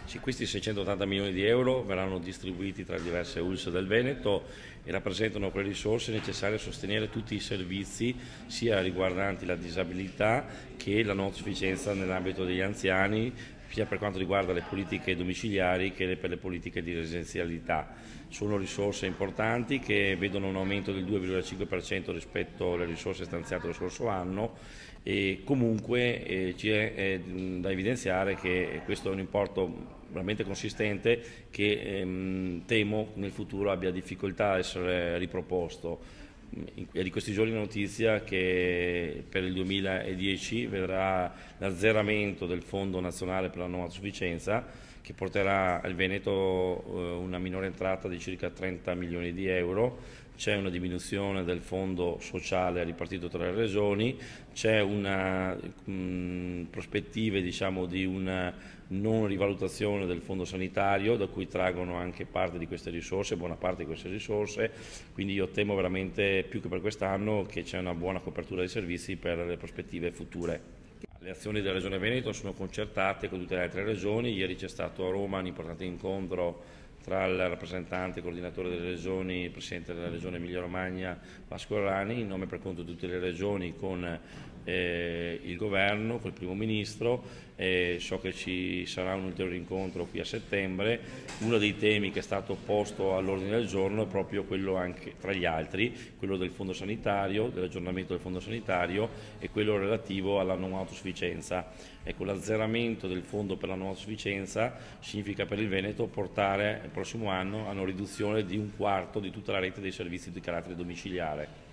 Sì, questi 680 milioni di euro verranno distribuiti tra le diverse ULSS del Veneto e rappresentano quelle risorse necessarie a sostenere tutti i servizi sia riguardanti la disabilità che la non autosufficienza nell'ambito degli anziani, sia per quanto riguarda le politiche domiciliari che per le politiche di residenzialità. Sono risorse importanti che vedono un aumento del 2,5% rispetto alle risorse stanziate lo scorso anno e comunque c'è da evidenziare che questo è un importo veramente consistente che temo nel futuro abbia difficoltà a essere riproposto. È di questi giorni la notizia che per il 2010 vedrà l'azzeramento del Fondo Nazionale per la Non Autosufficienza, che porterà al Veneto una minore entrata di circa 30 milioni di euro. C'è una diminuzione del fondo sociale ripartito tra le regioni, c'è una prospettive diciamo, di una non rivalutazione del fondo sanitario da cui traggono anche parte di queste risorse, buona parte di queste risorse, quindi io temo veramente più che per quest'anno che c'è una buona copertura dei servizi per le prospettive future. Le azioni della Regione Veneto sono concertate con tutte le altre regioni, ieri c'è stato a Roma un importante incontro tra il rappresentante e coordinatore delle regioni, il presidente della regione Emilia Romagna Vasco Errani, in nome per conto di tutte le regioni con il governo, con il primo ministro. So che ci sarà un ulteriore incontro qui a settembre. Uno dei temi che è stato posto all'ordine del giorno è proprio quello, anche tra gli altri, quello del fondo sanitario, dell'aggiornamento del fondo sanitario e quello relativo alla non autosufficienza. Ecco, l'azzeramento del fondo per la non autosufficienza significa per il Veneto portare il prossimo anno a una riduzione di un quarto di tutta la rete dei servizi di carattere domiciliare.